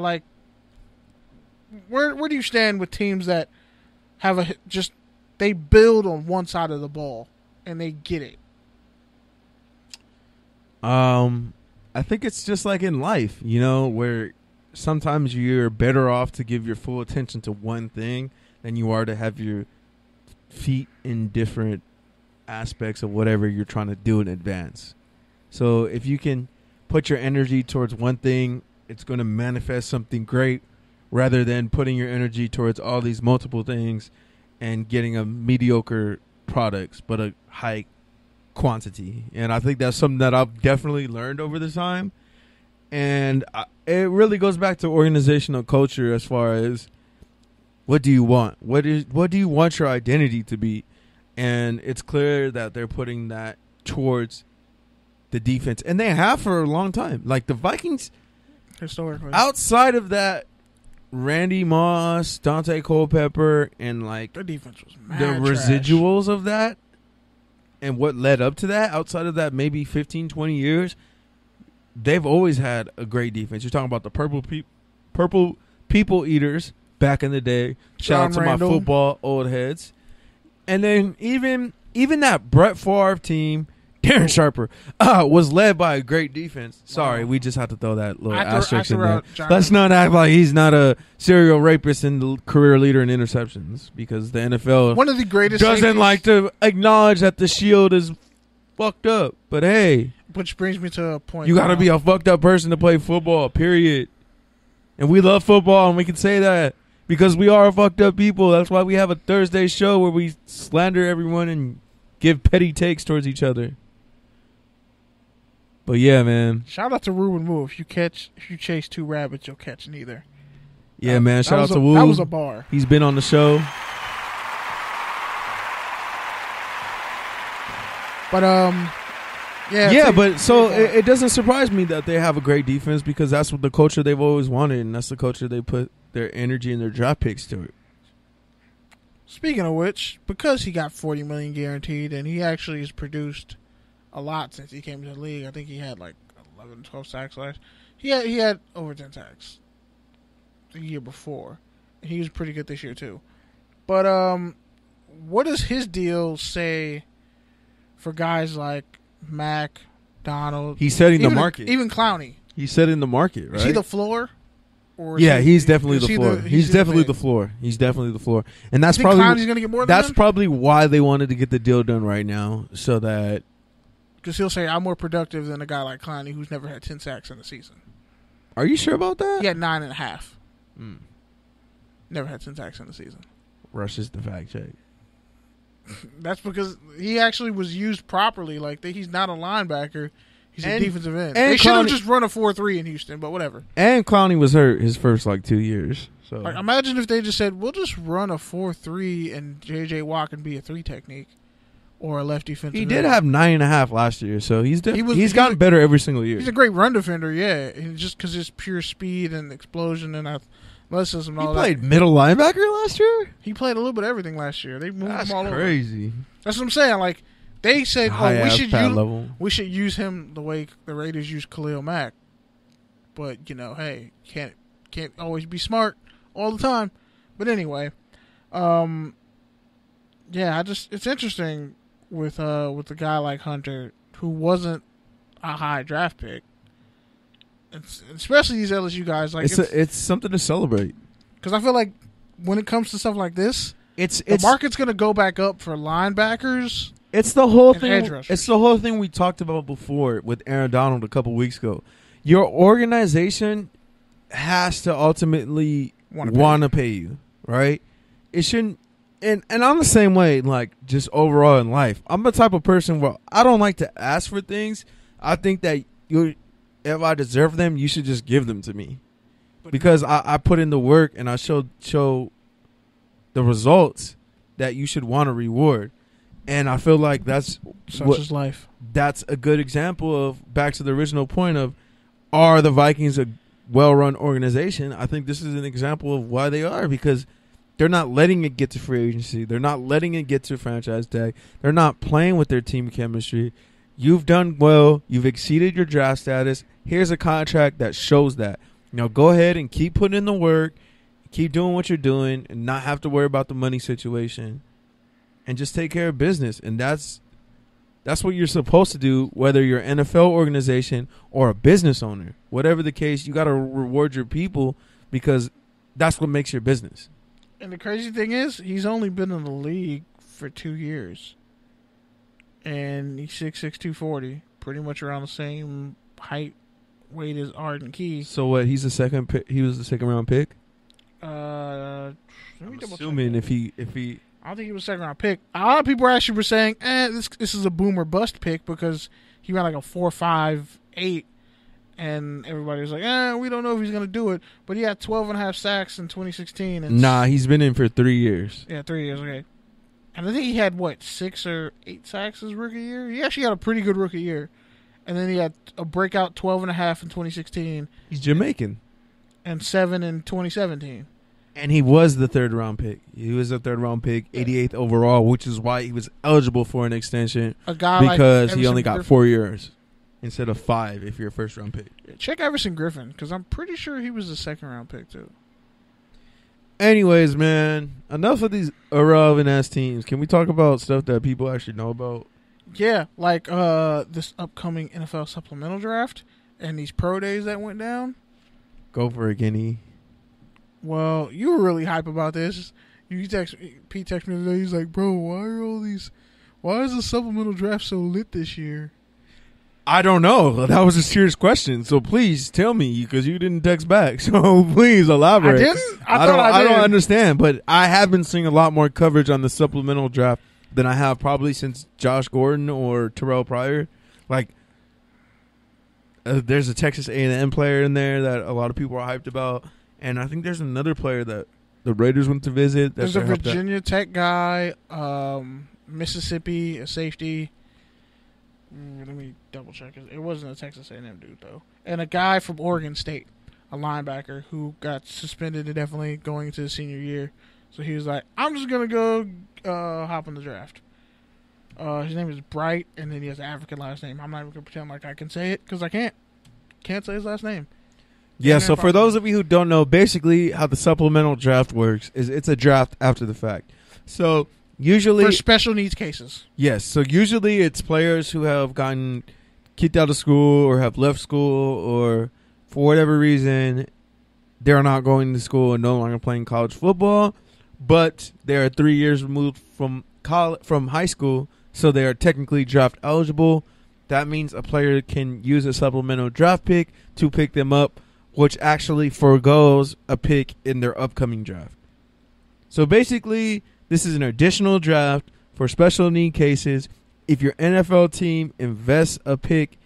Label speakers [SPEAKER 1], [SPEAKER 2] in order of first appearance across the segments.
[SPEAKER 1] But like, where do you stand with teams that have they build on one side of the ball and they get it?
[SPEAKER 2] I think it's just like in life, where sometimes you're better off to give your full attention to one thing than you are to have your feet in different aspects of whatever you're trying to do in advance. So if you can put your energy towards one thing, it's going to manifest something great rather than putting your energy towards all these multiple things and getting a mediocre products, but a high quantity. And I think that's something that I've definitely learned over the time. And it really goes back to organizational culture as far as what do you want? What do you want your identity to be? And it's clear that they're putting that towards the defense. And they have for a long time. Like the Vikings,
[SPEAKER 1] historically,
[SPEAKER 2] outside of that, Randy Moss, Dante Culpepper, and like
[SPEAKER 1] their defense was
[SPEAKER 2] the residuals of that and what led up to that, outside of that maybe 15, 20 years, they've always had a great defense. You're talking about the purple people eaters back in the day. Shout out to my football old heads. And then even that Brett Favre team, Darren Sharper, was led by a great defense. Sorry, we just have to throw that little asterisk in there. Let's not act like he's not a serial rapist and the career leader in interceptions, because the NFL
[SPEAKER 1] one of the greatest
[SPEAKER 2] doesn't like to acknowledge that the shield is fucked up. But hey,
[SPEAKER 1] which brings me to a point.
[SPEAKER 2] You got to be a fucked up person to play football, period. And we love football, and we can say that because we are fucked up people. That's why we have a Thursday show where we slander everyone and give petty takes towards each other. But yeah, man.
[SPEAKER 1] Shout out to Ruben Wu. If you chase two rabbits, you'll catch neither.
[SPEAKER 2] Yeah, man. Shout out to Wu.
[SPEAKER 1] That was a bar.
[SPEAKER 2] He's been on the show.
[SPEAKER 1] But
[SPEAKER 2] but so it doesn't surprise me that they have a great defense, because that's what the culture they've always wanted, and that's the culture they put their energy and their draft picks to it.
[SPEAKER 1] Speaking of which, because he got $40 million guaranteed, and he actually has produced a lot since he came to the league. I think he had like 11, 12 sacks last. He had over 10 sacks the year before. He was pretty good this year too. But what does his deal say for guys like Mac, Donald?
[SPEAKER 2] He's setting the market.
[SPEAKER 1] Even Clowney.
[SPEAKER 2] He's setting the market, right?
[SPEAKER 1] Is he the floor? Or
[SPEAKER 2] he's definitely the floor. He's definitely the floor. He's definitely the floor. And that's probably
[SPEAKER 1] Clowney's gonna get more than
[SPEAKER 2] that's
[SPEAKER 1] him?
[SPEAKER 2] probably why they wanted to get the deal done right now, so that
[SPEAKER 1] because he'll say I'm more productive than a guy like Clowney who's never had 10 sacks in a season.
[SPEAKER 2] Are you sure about that?
[SPEAKER 1] He had 9.5. Never had 10 sacks in the season.
[SPEAKER 2] Rush is the fact check.
[SPEAKER 1] That's because he actually was used properly. Like he's not a linebacker. He's a defensive end. They should have just run a 4-3 in Houston, but whatever.
[SPEAKER 2] And Clowney was hurt his first 2 years. So
[SPEAKER 1] like, imagine if they just said, we'll just run a 4-3 and J.J. Watt can be a 3 technique or a left defensive
[SPEAKER 2] He
[SPEAKER 1] end.
[SPEAKER 2] did have 9.5 last year, so he's gotten better every single year.
[SPEAKER 1] He's a great run defender, yeah. And just because it's pure speed and explosion and athleticism and all that.
[SPEAKER 2] He played middle linebacker last year?
[SPEAKER 1] He played a little bit of everything last year. They moved him all over.
[SPEAKER 2] That's crazy.
[SPEAKER 1] That's what I'm saying. Like, they said, we should use him the way the Raiders use Khalil Mack. But, hey, can't always be smart all the time. But anyway, it's interesting with a guy like Hunter, who wasn't a high draft pick. Especially these LSU guys. Like
[SPEAKER 2] it's something to celebrate.
[SPEAKER 1] Because I feel like when it comes to stuff like this, the market's going to go back up for linebackers.
[SPEAKER 2] It's the whole thing.
[SPEAKER 1] Edge rushers.
[SPEAKER 2] It's the whole thing we talked about before with Aaron Donald a couple weeks ago. Your organization has to ultimately want to pay you, right? It shouldn't. And I'm the same way, like, just overall in life. I'm the type of person where I don't like to ask for things. I think that if I deserve them, you should just give them to me. Because I put in the work and I show the results that you should want to reward. And I feel like that's
[SPEAKER 1] life.
[SPEAKER 2] That's a good example of, back to the original point of, are the Vikings a well-run organization? I think this is an example of why they are, because they're not letting it get to free agency. They're not letting it get to franchise tag. They're not playing with their team chemistry. You've done well. You've exceeded your draft status. Here's a contract that shows that. Go ahead and keep putting in the work, keep doing what you're doing, and not have to worry about the money situation, and just take care of business. And that's what you're supposed to do, whether you're an NFL organization or a business owner. Whatever the case, you got to reward your people because that's what makes your business.
[SPEAKER 1] And the crazy thing is, he's only been in the league for 2 years. And he's 6'6", 240, pretty much around the same height, weight as Arden Key.
[SPEAKER 2] So what? He's the second pick. He was the second round pick.
[SPEAKER 1] I'm
[SPEAKER 2] assuming if he.
[SPEAKER 1] I don't think he was a second round pick. A lot of people actually were saying, this is a boom or bust pick because he ran like a 4.58, and everybody was like, we don't know if he's gonna do it. But he had 12.5 sacks in 2016. And
[SPEAKER 2] he's been in for 3 years.
[SPEAKER 1] Yeah, 3 years. Okay. And I think he had, 6 or 8 sacks his rookie year? He actually had a pretty good rookie year. And then he had a breakout 12.5 in 2016.
[SPEAKER 2] He's Jamaican.
[SPEAKER 1] And 7 in 2017.
[SPEAKER 2] And he was the third-round pick. He was a third-round pick, 88th overall, which is why he was eligible for an extension. Because he only got 4 years instead of 5 if you're a first-round pick.
[SPEAKER 1] Yeah, check Everson Griffin, because I'm pretty sure he was a second-round pick, too.
[SPEAKER 2] Anyways, man, enough of these irrelevant-ass teams. Can we talk about stuff that people actually know about?
[SPEAKER 1] Yeah, like this upcoming NFL Supplemental Draft and these pro days that went down.
[SPEAKER 2] Go for it, Guinea.
[SPEAKER 1] Well, you were really hype about this. Pete texted me today. He's like, bro, why is the Supplemental Draft so lit this year?
[SPEAKER 2] I don't know. That was a serious question. So please tell me because you didn't text back. So please elaborate.
[SPEAKER 1] I didn't? I
[SPEAKER 2] don't understand, but I have been seeing a lot more coverage on the Supplemental Draft than I have probably since Josh Gordon or Terrell Pryor. Like, there's a Texas A&M player in there that a lot of people are hyped about. And I think there's another player that the Raiders went to visit.
[SPEAKER 1] There's a Virginia Tech guy, Mississippi, a safety. Let me double check. It wasn't a Texas A&M dude, though. And a guy from Oregon State, a linebacker who got suspended indefinitely going into his senior year. So he was like, I'm just going to go hop in the draft. His name is Bright, and then he has an African last name. I'm not even going to pretend like I can say it because I can't. Can't say his last name.
[SPEAKER 2] Yeah, so for those of you who don't know, basically how the Supplemental Draft works is it's a draft after the fact. So usually
[SPEAKER 1] for special needs cases.
[SPEAKER 2] Yes, so usually it's players who have gotten kicked out of school or have left school or for whatever reason they're not going to school and no longer playing college football, but they are 3 years removed from high school, so they are technically draft eligible. That means a player can use a supplemental draft pick to pick them up, which actually forgoes a pick in their upcoming draft. So basically, this is an additional draft for special need cases. If your NFL team invests a pick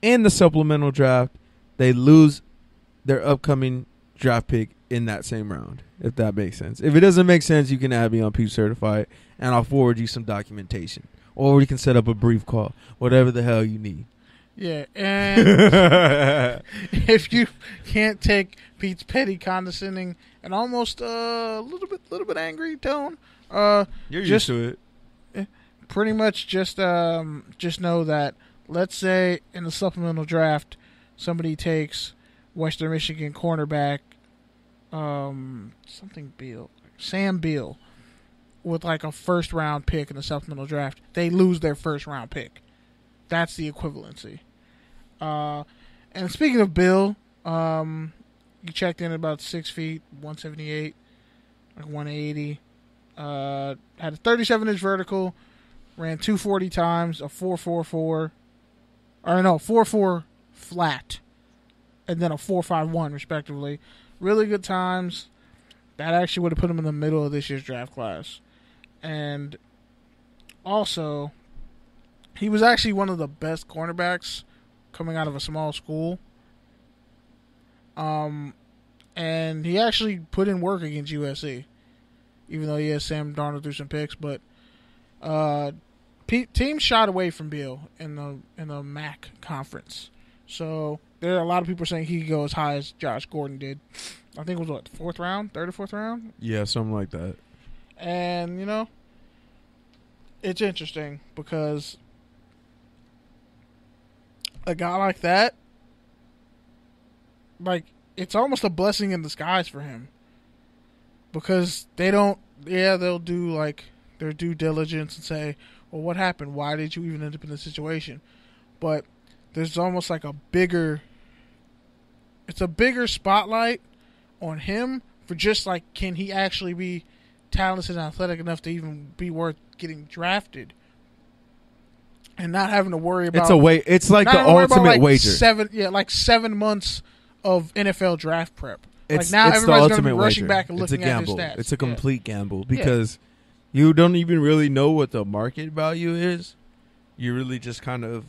[SPEAKER 2] in the supplemental draft, they lose their upcoming draft pick in that same round, if that makes sense. If it doesn't make sense, you can add me on Peach Certified, and I'll forward you some documentation. Or we can set up a brief call, whatever the hell you need.
[SPEAKER 1] Yeah, and if you can't take Pete's petty, condescending, and almost a little bit angry tone,
[SPEAKER 2] you're used to
[SPEAKER 1] it. Pretty much just know that, let's say in the supplemental draft, somebody takes Western Michigan cornerback, Sam Beal, with like a first round pick in the supplemental draft. They lose their first round pick. That's the equivalency. And speaking of Bill, you checked in at about 6 feet, 178, like 180. Had a 37-inch vertical, ran 240 times, a 4.4 flat, and then a 4.51 respectively. Really good times. That actually would have put him in the middle of this year's draft class. And also, he was actually one of the best cornerbacks coming out of a small school. And he actually put in work against USC, even though he has Sam Darnold through some picks. But teams shot away from Beal in the MAC conference. So there are a lot of people saying he could go as high as Josh Gordon did. I think it was, third or fourth round?
[SPEAKER 2] Yeah, something like that.
[SPEAKER 1] And, it's interesting because a guy like that, like, it's almost a blessing in disguise for him because they'll do like their due diligence and say, well, what happened? Why did you even end up in this situation? But there's almost like a bigger spotlight on him for just like, can he actually be talented and athletic enough to even be worth getting drafted and not having to worry about
[SPEAKER 2] it's like the ultimate wager.
[SPEAKER 1] 7 months of NFL draft prep.
[SPEAKER 2] It's,
[SPEAKER 1] like now
[SPEAKER 2] it's
[SPEAKER 1] everybody's going to be
[SPEAKER 2] wager.
[SPEAKER 1] rushing back and
[SPEAKER 2] it's
[SPEAKER 1] looking at his
[SPEAKER 2] gamble.
[SPEAKER 1] stats.
[SPEAKER 2] It's a complete gamble because you don't even really know what the market value is. You're really just kind of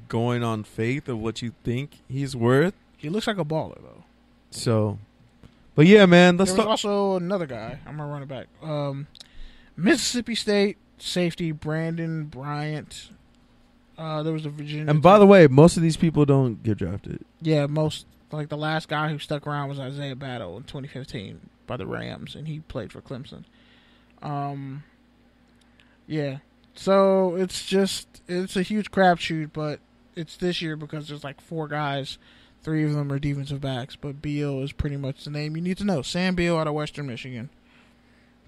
[SPEAKER 2] going on faith of what you think he's worth.
[SPEAKER 1] He looks like a baller though.
[SPEAKER 2] So, but yeah, man.
[SPEAKER 1] There was also another guy. I'm gonna run it back. Mississippi State safety Brandon Bryant. There was a Virginia.
[SPEAKER 2] And by the way, most of these people don't get drafted.
[SPEAKER 1] Yeah, like the last guy who stuck around was Isaiah Battle in 2015 by the Rams, and he played for Clemson. Yeah. So it's a huge crapshoot, but it's this year because there's like 4 guys. 3 of them are defensive backs, but Beal is pretty much the name you need to know. Sam Beal out of Western Michigan.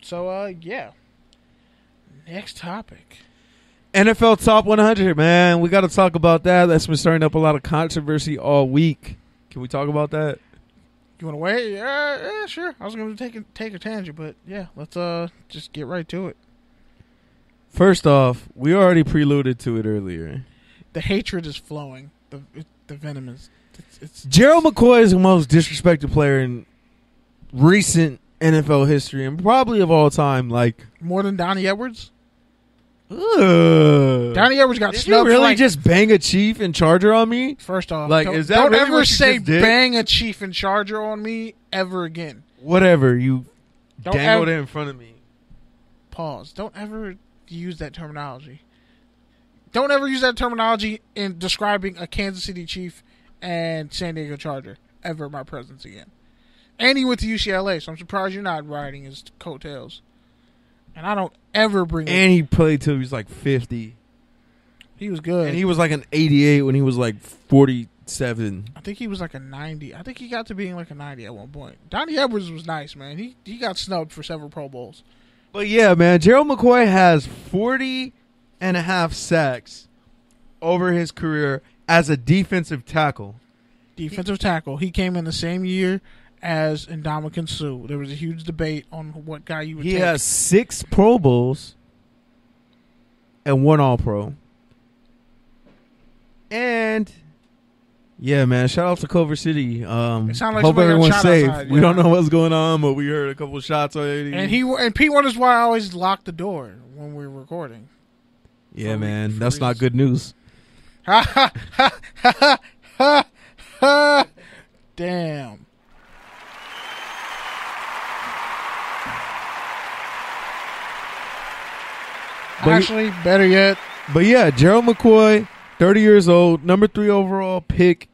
[SPEAKER 1] So, yeah. Next topic.
[SPEAKER 2] NFL Top 100, man. We got to talk about that. That's been stirring up a lot of controversy all week. Can we talk about that?
[SPEAKER 1] You want to wait? Yeah, sure. I was going to take a tangent, but yeah, let's just get right to it.
[SPEAKER 2] First off, we already preluded to it earlier.
[SPEAKER 1] The hatred is flowing. The venom is...
[SPEAKER 2] Gerald McCoy is the most disrespected player in recent NFL history and probably of all time. Like
[SPEAKER 1] more than Donnie Edwards?
[SPEAKER 2] Donnie
[SPEAKER 1] Edwards got
[SPEAKER 2] Did
[SPEAKER 1] snubbed.
[SPEAKER 2] You really just bang a Chief and Charger on me?
[SPEAKER 1] First off,
[SPEAKER 2] like, is that
[SPEAKER 1] don't
[SPEAKER 2] really
[SPEAKER 1] ever say bang a Chief and Charger on me ever again.
[SPEAKER 2] Whatever, you dangled it in front of me.
[SPEAKER 1] Pause. Don't ever use that terminology. Don't ever use that terminology in describing a Kansas City Chief and San Diego Charger ever in my presence again. And he went to UCLA, so I'm surprised you're not riding his coattails. And I don't ever bring
[SPEAKER 2] And he played till he was like 50.
[SPEAKER 1] He was good.
[SPEAKER 2] And he was like an 88 when he was like 47.
[SPEAKER 1] I think he was like a 90. I think he got to being like a 90 at one point. Donnie Edwards was nice, man. He got snubbed for several Pro Bowls.
[SPEAKER 2] But yeah, man, Gerald McCoy has 40.5 sacks over his career as a defensive tackle.
[SPEAKER 1] Defensive tackle. He came in the same year as Ndamukong Suh. There was a huge debate on what guy you would take.
[SPEAKER 2] He has 6 Pro Bowls and 1 All-Pro. And yeah, man, shout out to Culver City.
[SPEAKER 1] It sounded like
[SPEAKER 2] hope everyone's safe.
[SPEAKER 1] Outside,
[SPEAKER 2] we don't know what's going on, but we heard a couple of shots already.
[SPEAKER 1] And Pete wonders why I always lock the door when we're recording.
[SPEAKER 2] Yeah, man, that's not good news.
[SPEAKER 1] Ha ha ha ha ha ha! Damn. Actually, better yet.
[SPEAKER 2] But yeah, Gerald McCoy, 30 years old, number 3 overall pick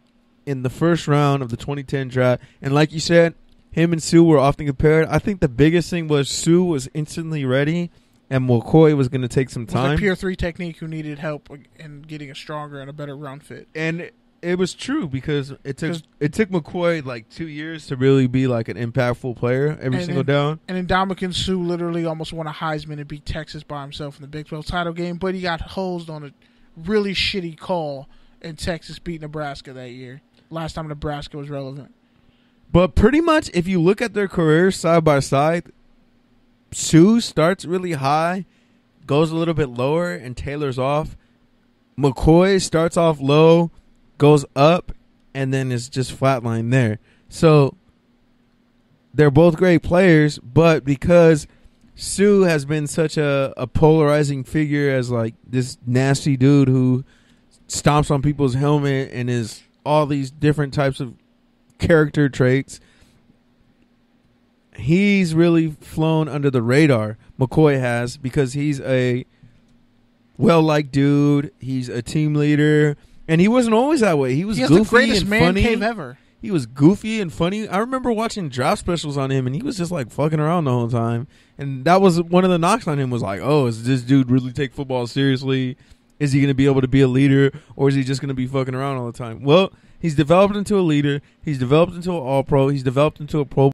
[SPEAKER 2] in the first round of the 2010 draft. And like you said, him and Suh were often compared. I think the biggest thing was Suh was instantly ready, and McCoy was going to take some time.
[SPEAKER 1] It was a pure 3 technique who needed help in getting a stronger and a better round fit.
[SPEAKER 2] And it was true because it took McCoy like 2 years to really be like an impactful player every single down.
[SPEAKER 1] And Ndamukong Suh literally almost won a Heisman and beat Texas by himself in the Big 12 title game, but he got hosed on a really shitty call, and Texas beat Nebraska that year. Last time Nebraska was relevant.
[SPEAKER 2] But pretty much, if you look at their careers side by side, Suh starts really high, goes a little bit lower, and tailors off. McCoy starts off low, goes up, and then is just flatline there. So they're both great players, but because Suh has been such a polarizing figure as like this nasty dude who stomps on people's helmet and is all these different types of character traits, he's really flown under the radar. McCoy has, because he's a well-liked dude. He's a team leader. And he wasn't always that way. He was goofy
[SPEAKER 1] the greatest
[SPEAKER 2] and
[SPEAKER 1] man
[SPEAKER 2] funny.
[SPEAKER 1] cave ever.
[SPEAKER 2] He was goofy and funny. I remember watching draft specials on him, and he was just like fucking around the whole time. And that was one of the knocks on him, was like, oh, is this dude really take football seriously? Is he going to be able to be a leader, or is he just going to be fucking around all the time? Well, He's developed into a leader. He's developed into an All-Pro. He's developed into a Pro